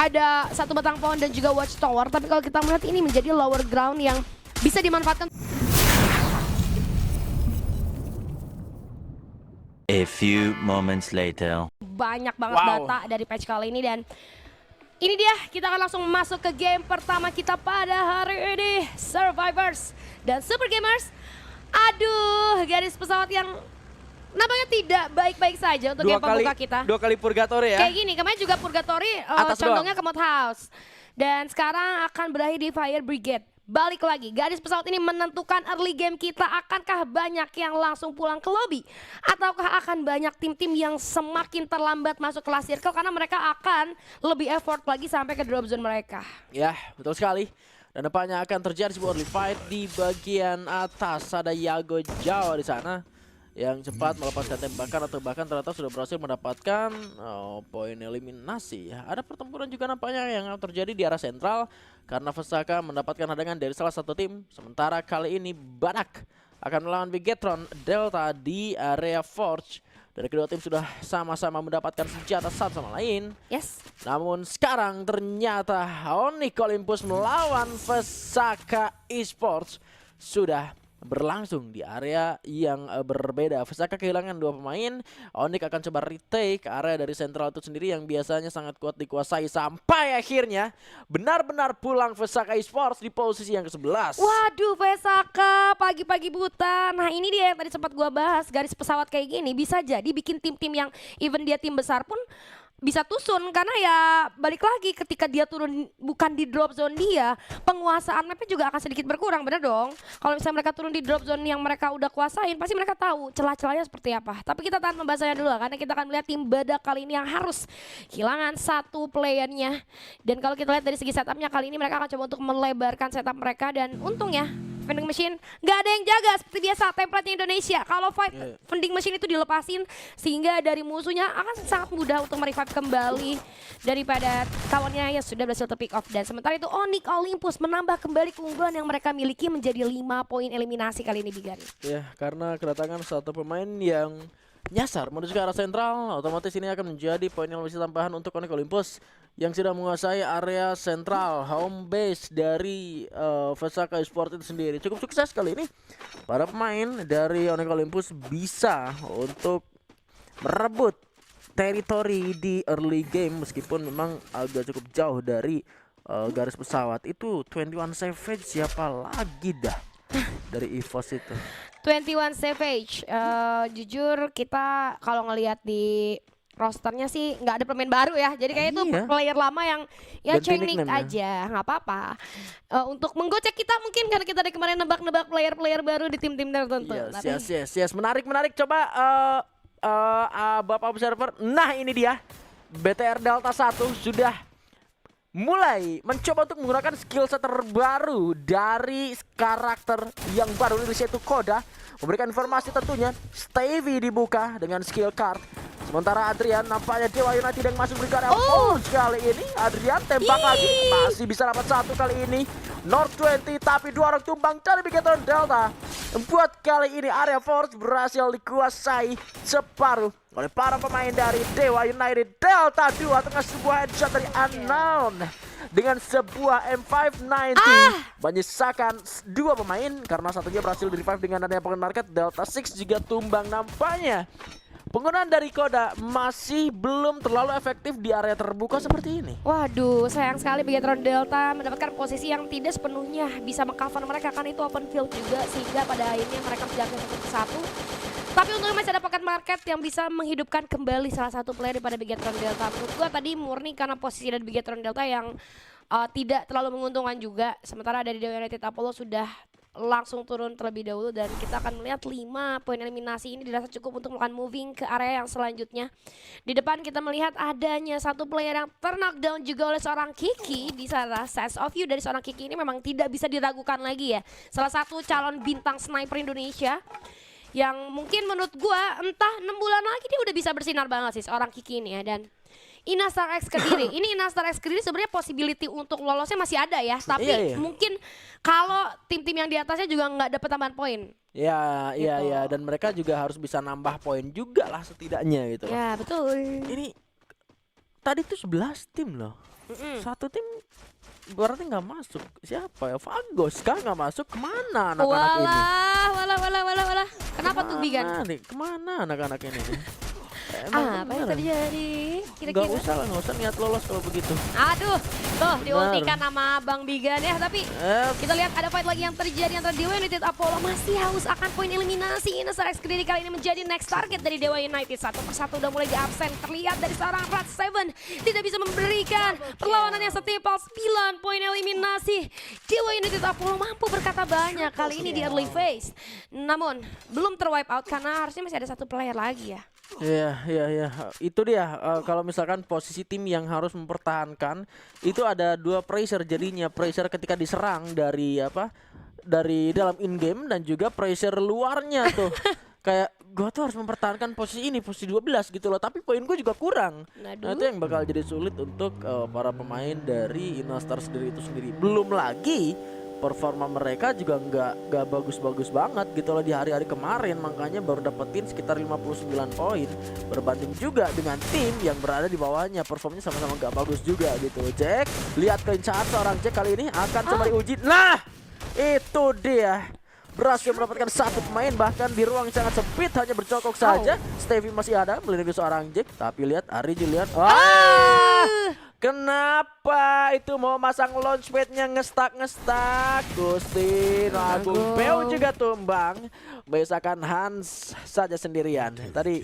ada satu batang pohon dan juga watchtower. Tapi kalau kita melihat ini menjadi lower ground yang bisa dimanfaatkan. A few moments later. Banyak banget data dari patch kali ini dan ini dia, kita akan langsung masuk ke game pertama kita pada hari ini. Survivors dan Super Gamers. Aduh, garis pesawat yang nampaknya tidak baik-baik saja untuk game pembuka kita. 2 kali purgatory ya. Kayak gini, kemarin juga purgatory condongnya ke Mod House. Dan sekarang akan berakhir di Fire Brigade. Balik lagi, garis pesawat ini menentukan early game kita. Akankah banyak yang langsung pulang ke lobby? Ataukah akan banyak tim-tim yang semakin terlambat masuk ke last circle karena mereka akan lebih effort lagi sampai ke drop zone mereka. Ya, betul sekali. Dan depannya akan terjadi sebuah early fight di bagian atas. Ada Yago Jawa di sana yang cepat melepaskan tembakan atau bahkan ternyata sudah berhasil mendapatkan poin eliminasi. Ada pertempuran juga nampaknya yang terjadi di arah sentral karena Vesaka mendapatkan hadangan dari salah satu tim. Sementara kali ini Barak akan melawan Bigetron Delta di area Forge. Dari kedua tim sudah sama-sama mendapatkan senjata satu sama lain. Yes. Namun sekarang ternyata Onyx Olympus melawan Vesaka Esports sudah berlangsung di area yang berbeda. Vesaka kehilangan 2 pemain. Onyx akan coba retake area dari sentral itu sendiri yang biasanya sangat kuat dikuasai sampai akhirnya benar-benar pulang Vesaka Esports di posisi yang ke-11. Waduh, Vesaka pagi-pagi buta. Nah, ini dia yang tadi sempat gua bahas. Garis pesawat kayak gini bisa jadi bikin tim-tim yang even dia tim besar pun bisa tusun karena ya balik lagi ketika dia turun bukan di drop zone dia, penguasaan mapnya juga akan sedikit berkurang, bener dong. Kalau misalnya mereka turun di drop zone yang mereka udah kuasain, pasti mereka tahu celah-celahnya seperti apa. Tapi kita tahan membahasnya dulu karena kita akan melihat tim Badak kali ini yang harus kehilangan satu playernya. Dan kalau kita lihat dari segi setupnya kali ini mereka akan coba untuk melebarkan setup mereka dan untungnya vending machine nggak ada yang jaga seperti biasa template Indonesia. Kalau fight vending machine itu dilepasin sehingga dari musuhnya akan sangat mudah untuk merevive kembali daripada kawannya yang sudah berhasil pick off. Dan sementara itu Onyx Olympus menambah kembali keunggulan yang mereka miliki menjadi 5 poin eliminasi kali ini Bigan. Ya, karena kedatangan satu pemain yang nyasar menuju ke arah sentral, otomatis ini akan menjadi poin eliminasi tambahan untuk Onyx Olympus yang sudah menguasai area sentral home base dari Vesaka Esports itu sendiri. Cukup sukses kali ini para pemain dari Onyx Olympus bisa untuk merebut teritori di early game meskipun memang agak cukup jauh dari garis pesawat. Itu 21 Savage siapa lagi dah dari EVOS itu. 21 Savage, jujur kita kalau ngelihat di rosternya sih nggak ada pemain baru ya, jadi kayaknya itu player lama yang ya cengnik aja, nggak apa-apa. Untuk menggocek kita mungkin karena kita dari kemarin nebak-nebak player-player baru di tim-tim tertentu. Yes, menarik. Coba Bapak Observer, nah ini dia BTR Delta 1 sudah mulai mencoba untuk menggunakan skill set terbaru dari karakter yang baru rilis yaitu Koda. Memberikan informasi tentunya Stevie dibuka dengan skill card. Sementara Adrian nampaknya Dewa United yang masuk bergerak. Kali ini Adrian tembak lagi, masih bisa dapat satu kali ini. North 20 tapi 2 orang tumbang dari Bigetron Delta. Membuat kali ini area Force berhasil dikuasai separuh oleh para pemain dari Dewa United. Delta 2 tengah sebuah headshot dari Unknown dengan sebuah M590 menyisakan 2 pemain karena satunya berhasil di-revive dengan adanya Pocket Market. Delta 6 juga tumbang nampaknya. Penggunaan dari Koda masih belum terlalu efektif di area terbuka seperti ini. Waduh, sayang sekali Bigetron Delta mendapatkan posisi yang tidak sepenuhnya bisa mengcover mereka, kan itu open field juga sehingga pada akhirnya mereka menjaga 1-1. Tapi untungnya masih ada Pocket Market yang bisa menghidupkan kembali salah satu player daripada Bigetron Delta. Menurut gua tadi murni karena posisi dari Bigetron Delta yang tidak terlalu menguntungkan juga. Sementara dari Dewa United Apollo sudah langsung turun terlebih dahulu dan kita akan melihat 5 poin eliminasi ini dirasa cukup untuk melakukan moving ke area yang selanjutnya. Di depan kita melihat adanya satu player yang terknockdown juga oleh seorang Kiki di sana. Sense of you dari seorang Kiki ini memang tidak bisa diragukan lagi ya. Salah satu calon bintang sniper Indonesia yang mungkin menurut gua entah 6 bulan lagi dia udah bisa bersinar banget sih seorang Kiki ini ya. Dan Inastar X Kediri, ini Inastar X Kediri sebenarnya possibility untuk lolosnya masih ada ya, tapi mungkin kalau tim-tim yang di atasnya juga nggak dapat tambahan poin. Iya, dan mereka juga harus bisa nambah poin juga lah setidaknya gitu. Ya betul. Ini tadi tuh 11 tim loh. Satu tim berarti nggak masuk. Siapa ya? Vagos kah nggak masuk? Kemana anak-anak ini? Walah. Kenapa tuh Bigan? Kemana anak-anak ini? Apa yang terjadi? Nggak Kira-kira. usah lah, nggak usah niat lolos kalau begitu. Aduh, tuh Benar. diultikan nama Bang Bigan ya. Tapi kita lihat ada fight lagi yang terjadi antara Dewa United Apollo masih haus akan poin eliminasi. Inosaur X Greedy kali ini menjadi next target dari Dewa United. Satu persatu udah mulai di absen. Terlihat dari seorang Rat Seven tidak bisa memberikan perlawanan yang setimpal 9 poin eliminasi. Dewa United Apollo mampu berkata banyak kali ini di early phase. Namun belum terwipe out karena harusnya masih ada satu player lagi ya. Iya. Itu dia. Kalau misalkan posisi tim yang harus mempertahankan, itu ada dua pressure jadinya. Pressure ketika diserang dari dari dalam in game dan juga pressure luarnya tuh. Kayak gue tuh harus mempertahankan posisi ini, posisi 12 gitu loh. Tapi poin gue juga kurang. Nah itu yang bakal jadi sulit untuk para pemain dari Inoster sendiri itu sendiri. Belum lagi performa mereka juga nggak bagus-bagus banget gitu loh di hari-hari kemarin, makanya baru dapetin sekitar 59 poin berbanding juga dengan tim yang berada di bawahnya, performanya sama-sama nggak bagus juga gitu. Jack, lihat kelincahan seorang Jack kali ini akan coba diuji. Nah, itu dia. Berhasil mendapatkan satu pemain bahkan di ruang yang sangat sempit, hanya bercokok saja. Stevie masih ada melindungi seorang Jack, tapi lihat Ari Julian. Kenapa itu mau masang launchpadnya ngestak Gusti Agung Peu juga tumbang, biasakan Hans saja sendirian. Tadi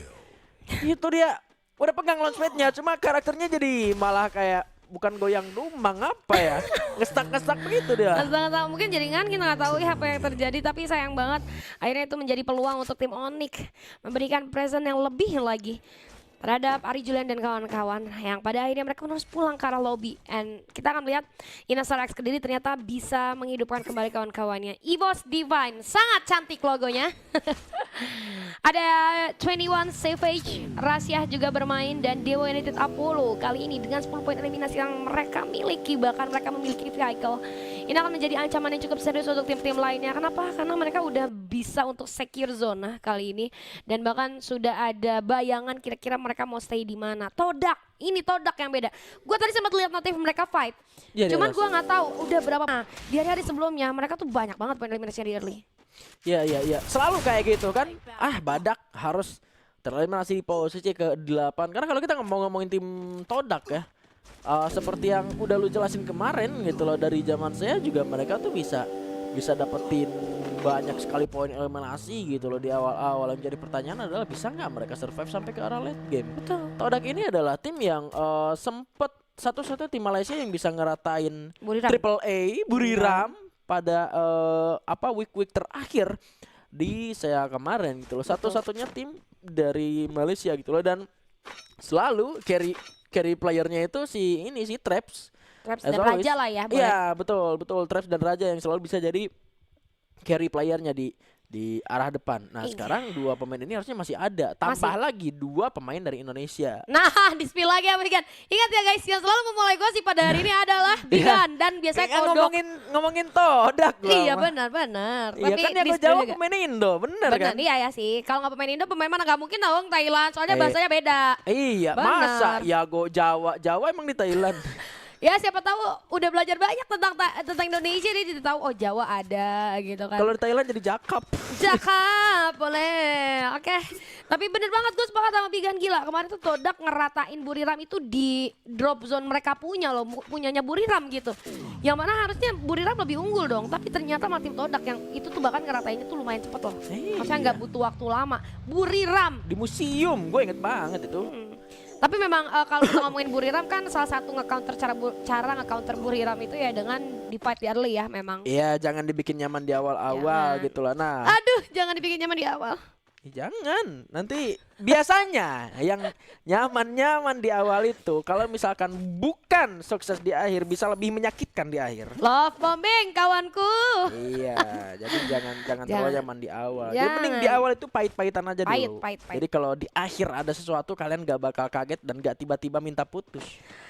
itu dia udah pegang launchpadnya, cuma karakternya jadi malah kayak bukan goyang tumbang apa ya, ngestak begitu dia. Mungkin jaringan kita nggak tahu ya apa yang terjadi, tapi sayang banget akhirnya itu menjadi peluang untuk tim Onyx memberikan present yang lebih lagi terhadap Ari Julian dan kawan-kawan yang pada akhirnya mereka harus pulang ke arah lobby. And kita akan melihat Inosaur X Greedy ternyata bisa menghidupkan kembali kawan-kawannya. EVOS Divine, sangat cantik logonya. Ada 21 Savage, Rasyah juga bermain, dan Dewa United Apollo kali ini dengan 10 poin eliminasi yang mereka miliki, bahkan mereka memiliki vehicle. Ini akan menjadi ancaman yang cukup serius untuk tim-tim lainnya. Kenapa? Karena mereka udah bisa untuk secure zona kali ini, dan bahkan sudah ada bayangan kira-kira mereka mau stay di mana. Todak, ini Todak yang beda. Gue tadi sempat lihat notif mereka fight, cuman gue nggak tahu udah berapa. Nah, di hari-hari sebelumnya mereka tuh banyak banget poin eliminasi di early. Iya. Selalu kayak gitu kan. Badak harus tereliminasi di posisi ke-8. Karena kalau kita ngomongin tim Todak ya, seperti yang udah lu jelasin kemarin gitu loh, dari zaman saya juga mereka tuh bisa dapetin banyak sekali poin eliminasi gitu loh di awal-awal. Yang jadi pertanyaan adalah bisa nggak mereka survive sampai ke arah late game. Betul. Todak ini adalah tim yang sempet satu-satunya tim Malaysia yang bisa ngeratain Buriram. Triple A Buriram pada week terakhir di saya kemarin gitu loh. Satu-satunya tim dari Malaysia gitu loh, dan selalu carry playernya itu si Traps dan Raja lah ya. Iya betul Traps dan Raja yang selalu bisa jadi carry playernya di arah depan. Nah sekarang dua pemain ini harusnya masih ada, tambah lagi dua pemain dari Indonesia. Nah, di-spill lagi ya Bigan. Ingat ya guys, yang selalu memulai gosip pada hari ini adalah Bigan dan biasanya Kodok. Ngomongin Todak gua. Iya benar. Iya kan yang gue jawab pemain Indo, bener kan? Iya ya sih. Kalau nggak pemain Indo, pemain mana nggak mungkin dong Thailand, soalnya bahasanya beda. Iya, bener. masa Yago Jawa emang di Thailand. Ya siapa tahu udah belajar banyak tentang Indonesia, dia jadi tahu oh Jawa ada gitu kan. Kalau di Thailand jadi Jakap. Boleh. Oke. Tapi bener banget, gue sepakat sama Bigan, gila. Kemarin tuh Todak ngeratain Buriram itu di drop zone mereka punyanya Buriram gitu. Yang mana harusnya Buriram lebih unggul dong, tapi ternyata malah tim Todak yang itu tuh bahkan ngeratainnya tuh lumayan cepet loh. Maksudnya nggak butuh waktu lama. Buriram di museum, gue inget banget itu. Tapi memang kalau kita ngomongin Buriram kan salah satu cara nge-counter Buriram itu ya dengan di fight di early ya memang. Iya, jangan dibikin nyaman di awal-awal gitu lah. Nah. Aduh, jangan dibikin nyaman di awal. Jangan, nanti biasanya yang nyaman-nyaman di awal itu kalau misalkan bukan sukses di akhir bisa lebih menyakitkan di akhir. Love bombing kawanku. Iya, jadi jangan terlalu nyaman di awal. Jadi Jangan. mending di awal itu pahit-pahitan aja dulu. Pahit. Jadi kalau di akhir ada sesuatu kalian gak bakal kaget dan gak tiba-tiba minta putus.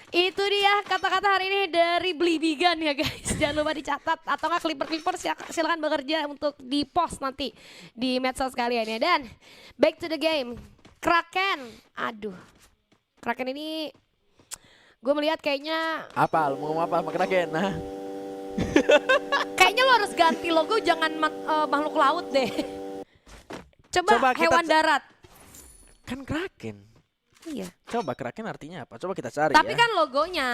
Itu dia kata-kata hari ini dari Beli Bigan ya guys. Jangan lupa dicatat atau nggak Clipper silakan bekerja untuk di post nanti di medsos kalian ya. Dan back to the game. Kraken. Aduh. Kraken ini Gue melihat kayaknya Apa? Lu mau ngomong apa sama Kraken? Nah, kayaknya lo harus ganti logo jangan makhluk laut deh. Coba Coba kita hewan darat. kan Kraken. Iya. Coba Kraken artinya apa? Coba kita cari Tapi ya. kan logonya,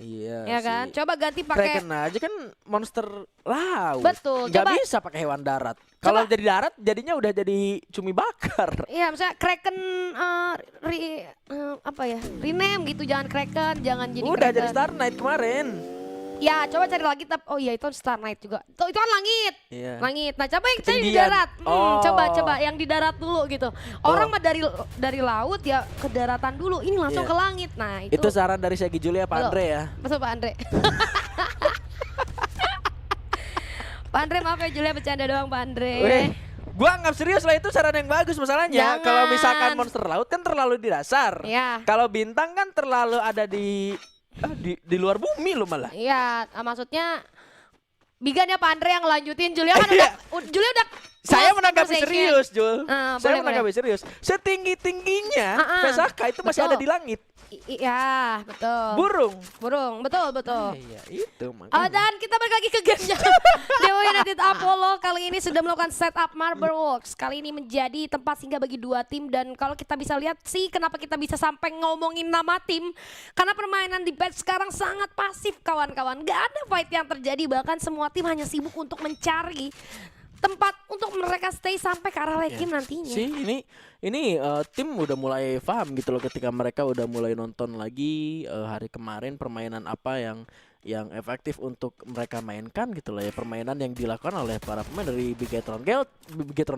Iya ya kan? sih. Coba ganti pakai. Kraken aja kan monster laut. Betul, Nggak coba- bisa pakai hewan darat. Kalau jadi darat jadinya udah jadi cumi bakar. Iya, misalnya Kraken apa ya? Rename gitu, jangan Kraken, jangan jadi Udah Kraken. jadi Star Knight kemarin. Ya, coba cari lagi oh iya itu Star Knight juga. Tuh, itu kan langit. Iya. Langit. Nah, coba yang cari di Ketinggian. darat. Oh. Coba yang di darat dulu gitu. Orang mah dari laut ya ke daratan dulu. Ini langsung Iya. ke langit. Nah, itu. Itu saran dari Segi Julia Pak Betul. Andre ya. Betul Pak Andre. Pak Andre maaf ya Julia bercanda doang Pak Andre. Weh, gua anggap serius lah itu saran yang bagus masalahnya. Jangan. Kalau misalkan monster laut kan terlalu di dasar. Iya. Kalau bintang kan terlalu ada di luar bumi lo malah. Iya, maksudnya Bigan ya Pak Andre yang lanjutin. Julia kan Iya. Julia udah Saya close menanggapi conversation. serius, Jul. Saya boleh, menanggapi serius. Setinggi-tingginya Pesaka itu masih Betul. ada di langit. Iya, betul. Burung. Betul. Iya, itu makanya. Dan kita balik lagi ke gamenya. Dewa United Apollo kali ini sudah melakukan setup Marble Works. Kali ini menjadi tempat singgah bagi dua tim. Dan kalau kita bisa lihat sih kenapa kita bisa sampai ngomongin nama tim. Karena permainan di patch sekarang sangat pasif kawan-kawan. Gak ada fight yang terjadi. Bahkan semua tim hanya sibuk untuk mencari tempat untuk mereka stay sampai ke arah late game nantinya. Sih ini tim udah mulai paham gitu loh ketika mereka udah mulai nonton lagi hari kemarin permainan apa yang efektif untuk mereka mainkan gitu loh ya, permainan yang dilakukan oleh para pemain dari Bigetron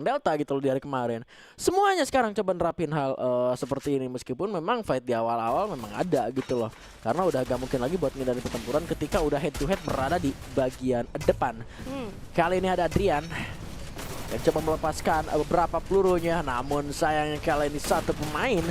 Delta gitu loh di hari kemarin. Semuanya sekarang coba nerapin hal seperti ini meskipun memang fight di awal-awal memang ada gitu loh. Karena udah gak mungkin lagi buat ngindari pertempuran ketika udah head to head berada di bagian depan. Kali ini ada Adrian yang coba melepaskan beberapa pelurunya, namun sayangnya kali ini satu pemain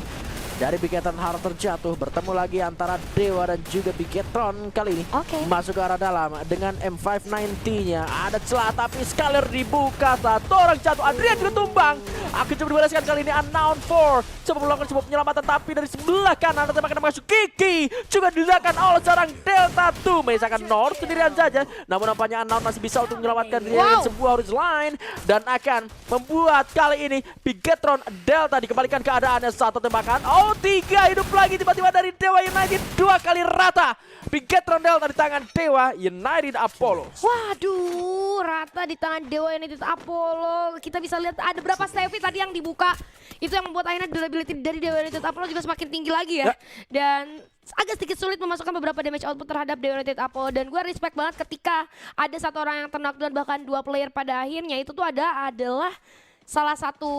dari Bigetron harus terjatuh. Bertemu lagi antara Dewa dan juga Bigetron kali ini. Oke. Masuk ke arah dalam dengan M590-nya. Ada celah tapi Scaler dibuka. Satu orang jatuh. Adrian juga tumbang. Akan coba dibalaskan kali ini Unknown 4. Coba melakukan sebuah penyelamatan tapi dari sebelah kanan ada tembakan masuk Kiki. Juga dilakukan oleh seorang Delta 2. Menyisakan North sendirian saja. Namun nampaknya Unknown masih bisa untuk menyelamatkan diri dari sebuah horizon line. Dan akan membuat kali ini Bigetron Delta dikembalikan keadaannya. Satu tembakan. Oh, 3 hidup lagi tiba-tiba dari Dewa United. 2 kali rata. Bigetron Delta di tangan Dewa United Apollo. Waduh, rata di tangan Dewa United Apollo. Kita bisa lihat ada berapa save tadi yang dibuka. Itu yang membuat akhirnya durability dari Dewa United Apollo juga semakin tinggi lagi ya. Dan agak sedikit sulit memasukkan beberapa damage output terhadap Dewa United Apollo. Dan gue respect banget ketika ada satu orang yang ternak dan bahkan 2 player pada akhirnya. Itu tuh adalah salah satu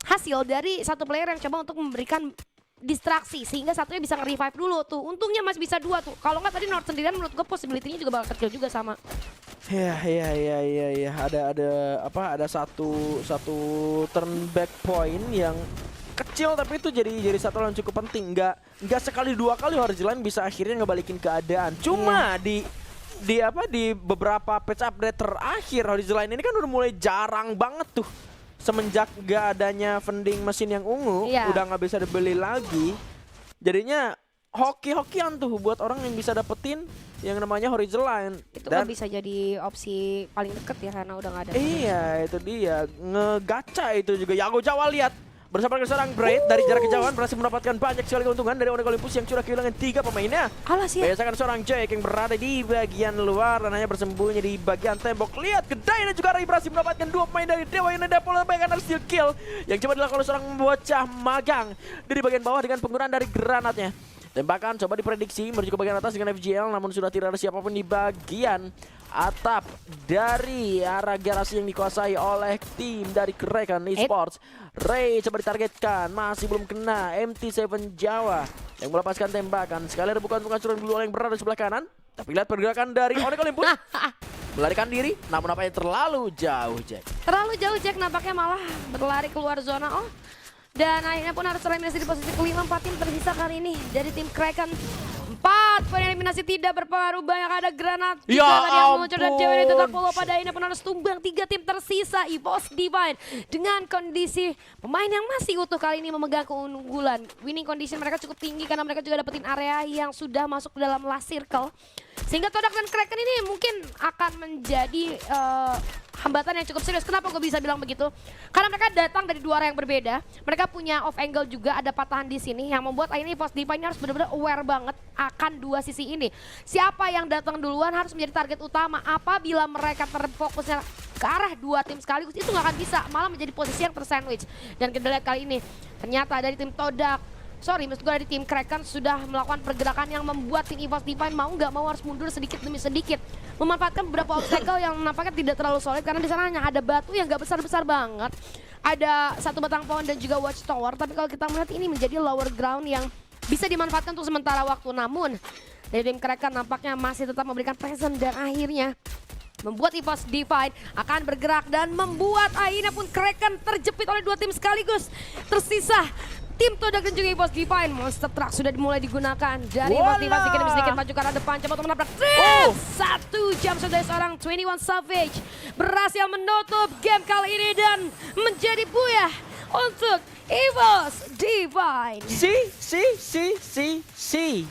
hasil dari satu player yang coba untuk memberikan distraksi sehingga satunya bisa nge-revive dulu tuh. Untungnya masih bisa 2 tuh. Kalau nggak tadi North sendirian menurut gue possibility-nya juga bakal kecil juga sama. Ya. Ada satu turn back point yang kecil tapi itu jadi satu hal yang cukup penting. Nggak sekali 2 kali Horizon bisa akhirnya ngebalikin keadaan. Cuma di beberapa patch update terakhir Horizon ini kan udah mulai jarang banget tuh. Semenjak gak adanya vending mesin yang ungu, udah nggak bisa dibeli lagi. Jadinya hoki-hokian tuh buat orang yang bisa dapetin yang namanya Horizon Line. Itu kan bisa jadi opsi paling deket ya karena udah gak ada. Iya, itu dia. Ngegacha itu juga. Yago Jawa lihat bersama dengan seorang Braid dari jarak kejauhan berhasil mendapatkan banyak sekali keuntungan dari Onyx Olympus yang sudah kehilangan 3 pemainnya. Alas ya. Biasakan seorang Jake yang berada di bagian luar dan hanya bersembunyi di bagian tembok. Lihat Kedai dan juga Ray berhasil mendapatkan 2 pemain dari Dewa United Apollo. Bahkan ada steal kill yang coba dilakukan oleh seorang bocah magang dari bagian bawah dengan penggunaan dari granatnya. Tembakan coba diprediksi menuju ke bagian atas dengan FGL, namun sudah tidak ada siapapun di bagian atap dari arah garasi yang dikuasai oleh tim dari Kraken Esports. Ray coba ditargetkan, masih belum kena. MT7 Jawa yang melepaskan tembakan. Sekali bukan penghancuran blue yang berada di sebelah kanan. Tapi lihat pergerakan dari Onyx Olympus. Melarikan diri, namun apa yang terlalu jauh, Jack. Terlalu jauh Jack, nampaknya malah berlari keluar zona. Dan akhirnya pun harus eliminasi di posisi kelima. 4 tim tersisa kali ini dari tim Kraken. 4 poin eliminasi tidak berpengaruh, banyak ada granat Ya juga tadi yang muncul dan ampun. cewek itu tetap follow pada ini pun harus tumbang 3 tim tersisa. EVOS Divine dengan kondisi pemain yang masih utuh kali ini memegang keunggulan. Winning condition mereka cukup tinggi karena mereka juga dapetin area yang sudah masuk ke dalam last circle. Sehingga Todak dan Kraken ini mungkin akan menjadi hambatan yang cukup serius. Kenapa gue bisa bilang begitu? Karena mereka datang dari dua arah yang berbeda. Mereka punya off angle juga, ada patahan di sini yang membuat ini EVOS Divine harus benar-benar aware banget akan dua sisi ini. Siapa yang datang duluan harus menjadi target utama. Apabila mereka terfokusnya ke arah dua tim sekaligus, itu nggak akan bisa, malah menjadi posisi yang tersandwich. Dan kita lihat kali ini ternyata dari tim Todak, maksud gue dari tim Kraken sudah melakukan pergerakan yang membuat tim EVOS Divine mau nggak mau harus mundur sedikit demi sedikit, memanfaatkan beberapa obstacle yang nampaknya tidak terlalu solid karena di sana hanya ada batu yang nggak besar-besar banget, ada satu batang pohon dan juga watchtower. Tapi kalau kita melihat ini menjadi lower ground yang bisa dimanfaatkan untuk sementara waktu, namun dari tim Kraken nampaknya masih tetap memberikan present dan akhirnya membuat EVOS Divine akan bergerak dan membuat akhirnya pun Kraken terjepit oleh dua tim sekaligus. Tersisa tim Todak dan juga EVOS Divine. Monster Truck sudah dimulai digunakan dari EVOS Divine sedikit maju ke arah depan, coba untuk menabrak. Satu jam sudah seorang 21 Savage berhasil menutup game kali ini dan menjadi buyah untuk EVOS Divine. Si.